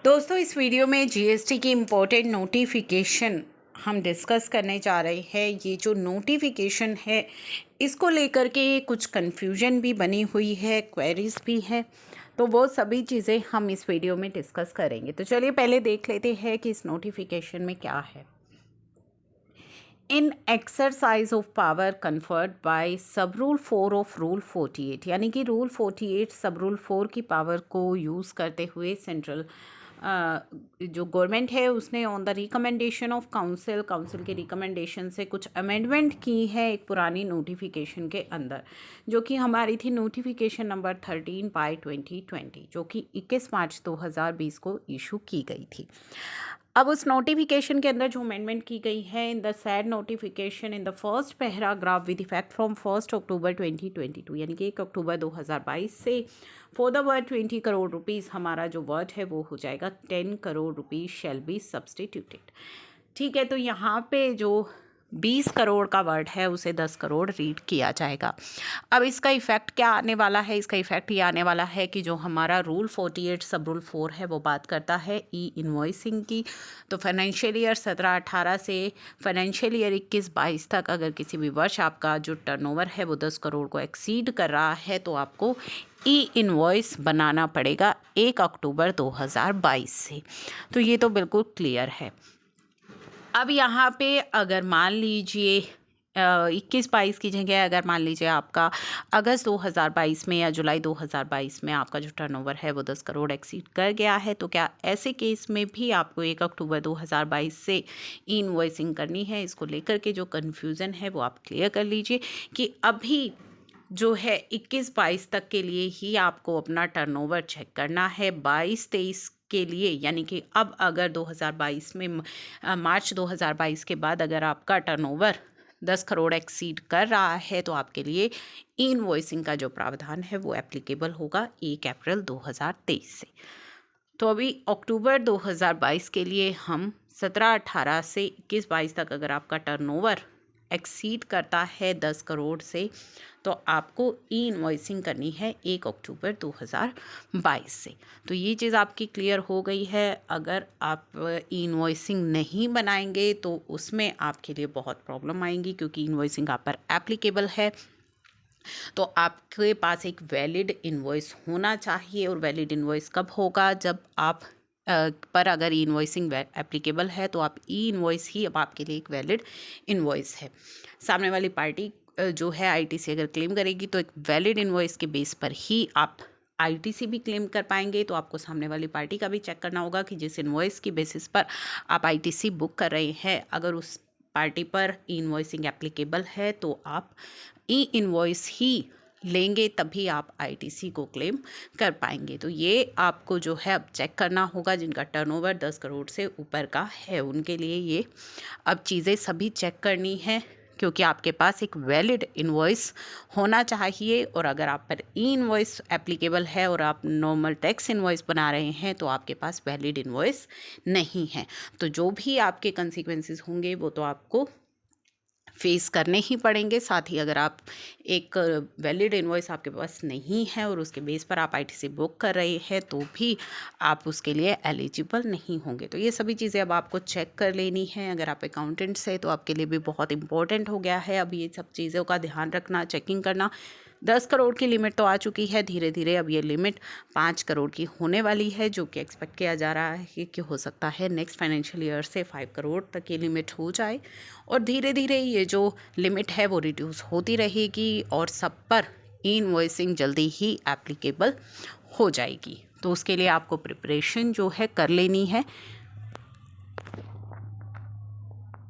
दोस्तों, इस वीडियो में जीएसटी की इम्पोर्टेंट नोटिफिकेशन हम डिस्कस करने जा रहे हैं। ये जो नोटिफिकेशन है, इसको लेकर के कुछ कन्फ्यूजन भी बनी हुई है, क्वेरीज भी है, तो वो सभी चीज़ें हम इस वीडियो में डिस्कस करेंगे। तो चलिए पहले देख लेते हैं कि इस नोटिफिकेशन में क्या है। In exercise of power conferred by sub rule 4 of rule 48, यानी कि रूल 48 सब रूल 4 की पावर को यूज़ करते हुए सेंट्रल जो गवर्नमेंट है उसने on the recommendation of council के रिकमेंडेशन से कुछ अमेंडमेंट की है एक पुरानी नोटिफिकेशन के अंदर, जो कि हमारी थी नोटिफिकेशन नंबर 13/2020, जो कि 21 मार्च 2020 को इशू की गई थी। अब उस नोटिफिकेशन के अंदर जो अमेंडमेंट की गई है, in the sad notification in the first paragraph with effect from 1 अक्टूबर 2022, यानी कि 1 अक्टूबर 2022 से for the word 20 crore rupees, हमारा जो वर्ड है वो हो जाएगा 10 crore rupees shall be substituted. ठीक है, तो यहाँ पे जो 20 करोड़ का वर्ड है उसे 10 करोड़ रीड किया जाएगा। अब इसका इफ़ेक्ट क्या आने वाला है? इसका इफ़ेक्ट ये आने वाला है कि जो हमारा रूल 48 सब रूल 4 है वो बात करता है ई इन्वॉइसिंग की। तो फाइनेंशियल ईयर 17-18 से फाइनेंशियल ईयर 21-22 तक अगर किसी भी वर्ष आपका जो टर्नओवर है वो 10 करोड़ को एक्सीड कर रहा है, तो आपको ई इन्वॉइस बनाना पड़ेगा 1 अक्टूबर 2022 से। तो ये तो बिल्कुल क्लियर है। अब यहाँ पे अगर मान लीजिए 21-22 की जगह अगर मान लीजिए आपका अगस्त 2022 में या जुलाई 2022 में आपका जो टर्नओवर है वो 10 करोड़ एक्सीड कर गया है, तो क्या ऐसे केस में भी आपको 1 अक्टूबर 2022 से ई इनवॉइसिंग करनी है? इसको लेकर के जो कन्फ्यूज़न है वो आप क्लियर कर लीजिए कि अभी जो है 21-22 तक के लिए ही आपको अपना टर्नओवर चेक करना है। 22-23 के लिए, यानी कि अब अगर 2022 में मार्च 2022 के बाद अगर आपका टर्नओवर 10 करोड़ एक्सीड कर रहा है, तो आपके लिए ई इनवॉइसिंग का जो प्रावधान है वो एप्लीकेबल होगा 1 अप्रैल 2023 से। तो अभी अक्टूबर 2022 के लिए हम 17-18 से 21-22 तक अगर आपका टर्नओवर एक्सीड करता है 10 करोड़ से, तो आपको ई इनवॉइसिंग करनी है 1 अक्टूबर 2022 से। तो ये चीज़ आपकी क्लियर हो गई है। अगर आप ई इनवॉइसिंग नहीं बनाएंगे तो उसमें आपके लिए बहुत प्रॉब्लम आएंगी, क्योंकि इनवॉइसिंग आप पर एप्लीकेबल है। तो आपके पास एक वैलिड इनवॉइस होना चाहिए, और वैलिड इनवॉइस कब होगा? जब आप पर अगर ई इनवॉइसिंग एप्लीकेबल है तो आप ई इनवॉइस ही अब आपके लिए एक वैलिड इनवॉइस है। सामने वाली पार्टी जो है आईटीसी अगर क्लेम करेगी तो एक वैलिड इनवॉइस के बेस पर ही आप आईटीसी भी क्लेम कर पाएंगे। तो आपको सामने वाली पार्टी का भी चेक करना होगा कि जिस इनवॉइस की बेसिस पर आप आईटीसी बुक कर रहे हैं, अगर उस पार्टी पर ई इनवॉइसिंग एप्लीकेबल है तो आप ई इनवॉइस ही लेंगे, तभी आप आईटीसी को क्लेम कर पाएंगे। तो ये आपको जो है अब चेक करना होगा। जिनका टर्नओवर 10 करोड़ से ऊपर का है उनके लिए ये अब चीज़ें सभी चेक करनी है, क्योंकि आपके पास एक वैलिड इनवॉइस होना चाहिए। और अगर आप पर ई इनवॉइस एप्लीकेबल है और आप नॉर्मल टैक्स इनवॉइस बना रहे हैं तो आपके पास वैलिड इनवॉइस नहीं है। तो जो भी आपके कंसिक्वेंसेस होंगे वो तो आपको फेस करने ही पड़ेंगे। साथ ही अगर आप एक वैलिड इनवॉइस आपके पास नहीं है और उसके बेस पर आप आईटीसी बुक कर रहे हैं, तो भी आप उसके लिए एलिजिबल नहीं होंगे। तो ये सभी चीज़ें अब आपको चेक कर लेनी है। अगर आप अकाउंटेंट्स हैं तो आपके लिए भी बहुत इंपॉर्टेंट हो गया है अब ये सब चीज़ों का ध्यान रखना, चेकिंग करना। 10 करोड़ की लिमिट तो आ चुकी है, धीरे धीरे अब ये लिमिट 5 करोड़ की होने वाली है, जो कि एक्सपेक्ट किया जा रहा है कि हो सकता है नेक्स्ट फाइनेंशियल ईयर से 5 करोड़ तक ये लिमिट हो जाए। और धीरे धीरे ये जो लिमिट है वो रिड्यूस होती रहेगी और सब पर ई इनवॉइसिंग जल्दी ही एप्लीकेबल हो जाएगी। तो उसके लिए आपको प्रिपरेशन जो है कर लेनी है।